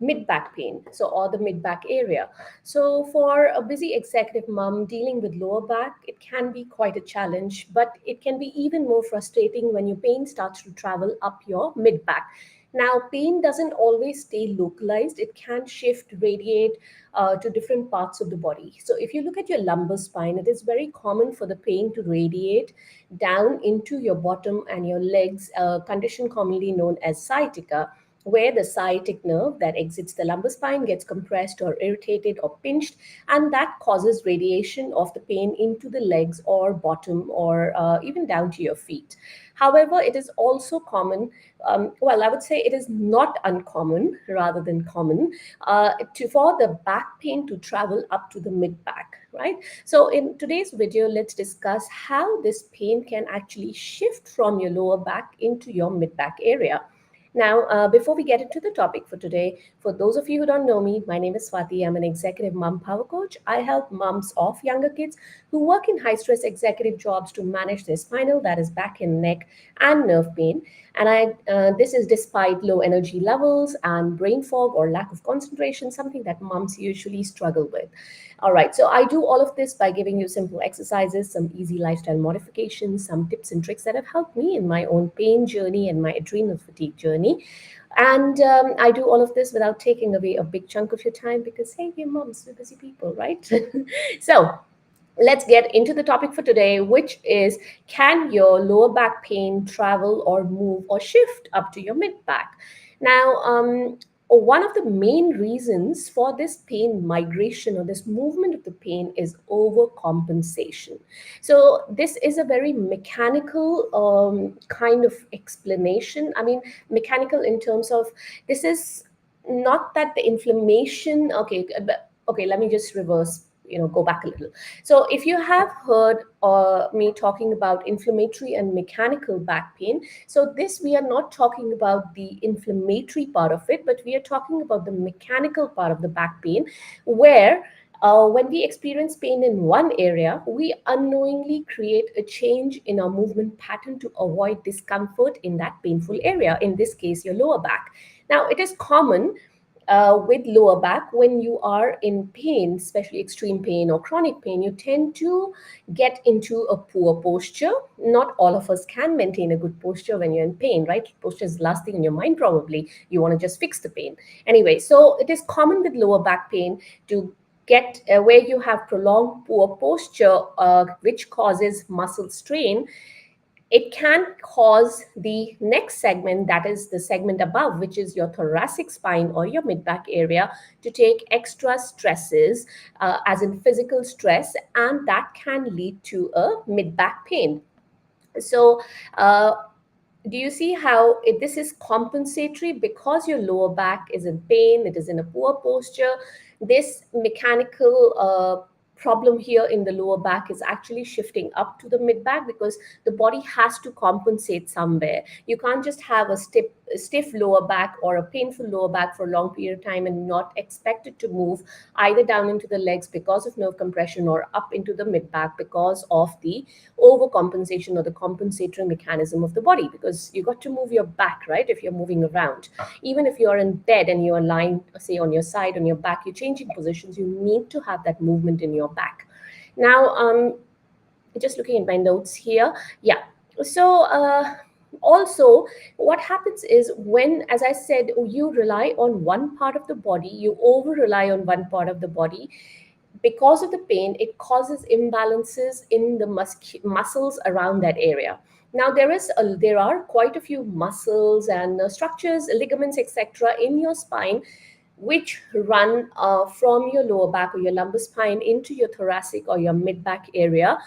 mid back pain, or the mid back area. So for a busy executive mom dealing with lower back, it can be quite a challenge, but it can be even more frustrating when your pain starts to travel up your mid back. Now, pain doesn't always stay localized. It can shift, radiate to different parts of the body. So if you look at your lumbar spine, it is very common for the pain to radiate down into your bottom and your legs, a condition commonly known as sciatica, where the sciatic nerve that exits the lumbar spine gets compressed or irritated or pinched, and that causes radiation of the pain into the legs or bottom, or even down to your feet. However, it is also common, I would say it is not uncommon rather than common, for the back pain to travel up to the mid back, right? So in today's video, let's discuss how this pain can actually shift from your lower back into your mid back area. Now, before we get into the topic for today, for those of you who don't know me, my name is Swati. I'm an executive mom power coach. I help moms of younger kids who work in high stress executive jobs to manage their spinal, that is back and neck, and nerve pain. And this is despite low energy levels and brain fog or lack of concentration, something that moms usually struggle with. All right, so I do all of this by giving you simple exercises, some easy lifestyle modifications, some tips and tricks that have helped me in my own pain journey and my adrenal fatigue journey. And I do all of this without taking away a big chunk of your time because, hey, we're moms, we're busy people, right? So let's get into the topic for today, which is, can your lower back pain travel or move or shift up to your mid back? Now, one of the main reasons for this pain migration or this movement of the pain is overcompensation. So this is a very mechanical kind of explanation. I mean, mechanical in terms of, this is not that the inflammation, okay, let me just reverse, go back a little. So if you have heard me talking about inflammatory and mechanical back pain, so this, we are not talking about the inflammatory part of it, but we are talking about the mechanical part of the back pain, where when we experience pain in one area, we unknowingly create a change in our movement pattern to avoid discomfort in that painful area, in this case, your lower back. Now, it is common with lower back, when you are in pain, especially extreme pain or chronic pain, you tend to get into a poor posture. Not all of us can maintain a good posture when you're in pain, right? Posture is the last thing in your mind, probably. You want to just fix the pain. Anyway, so it is common with lower back pain to get where you have prolonged poor posture, which causes muscle strain. It can cause the next segment, that is the segment above, which is your thoracic spine or your mid-back area, to take extra stresses, as in physical stress, and that can lead to a mid-back pain. So, do you see how this is compensatory? Because your lower back is in pain, it is in a poor posture, this mechanical problem here in the lower back is actually shifting up to the mid back, because the body has to compensate somewhere. You can't just have a stiff lower back or a painful lower back for a long period of time and not expect it to move either down into the legs because of nerve compression or up into the mid back because of the overcompensation or the compensatory mechanism of the body, because you got to move your back, right? If you're moving around, even if you're in bed and you're lying, say, on your side, on your back, you're changing positions, you need to have that movement in your back. Now, just looking at my notes here. Yeah. So, also, what happens is, when, as I said, you rely on one part of the body, you over rely on one part of the body, because of the pain, it causes imbalances in the muscles around that area. Now, there are quite a few muscles and structures, ligaments, etc., in your spine, which run from your lower back or your lumbar spine into your thoracic or your mid back area.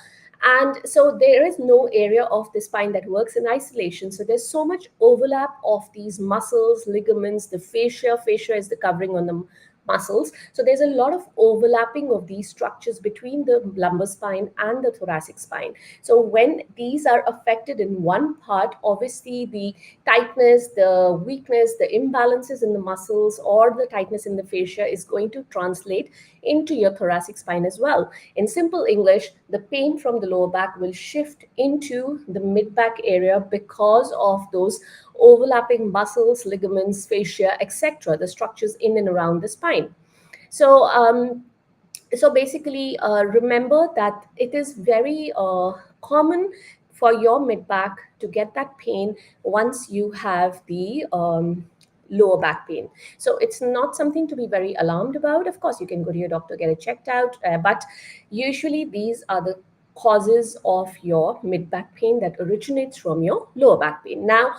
And so there is no area of the spine that works in isolation. So there's so much overlap of these muscles, ligaments, the fascia. Fascia is the covering on the muscles. So there's a lot of overlapping of these structures between the lumbar spine and the thoracic spine. So when these are affected in one part, obviously the tightness, the weakness, the imbalances in the muscles or the tightness in the fascia is going to translate into your thoracic spine as well. In simple English, the pain from the lower back will shift into the mid back area because of those overlapping muscles, ligaments, fascia, etc., the structures in and around the spine. So, basically, remember that it is very common for your mid back to get that pain once you have the lower back pain. So it's not something to be very alarmed about. Of course, you can go to your doctor, get it checked out, but usually these are the causes of your mid back pain that originates from your lower back pain. Now,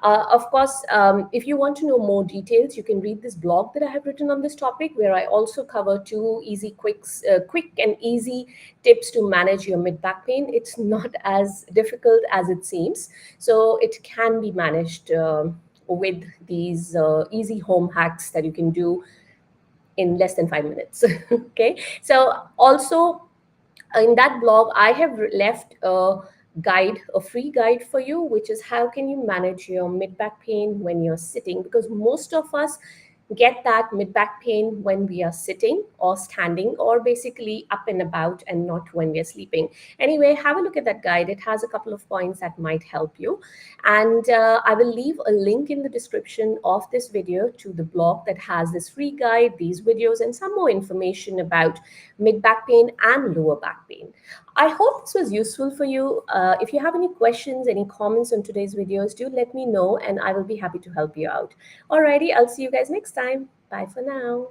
of course, if you want to know more details, you can read this blog that I have written on this topic, where I also cover two quick and easy tips to manage your mid back pain. It's not as difficult as it seems, so it can be managed with these easy home hacks that you can do in less than 5 minutes. Okay, so also in that blog I have left a free guide for you, which is how can you manage your mid back pain when you're sitting, because most of us get that mid back pain when we are sitting or standing, or basically up and about, and not when we're sleeping. Anyway, have a look at that guide. It has a couple of points that might help you, and I will leave a link in the description of this video to the blog that has this free guide, these videos, and some more information about mid back pain and lower back pain. I hope this was useful for you. If you have any questions, any comments on today's videos, do let me know and I will be happy to help you out. Alrighty, I'll see you guys next time. Bye for now.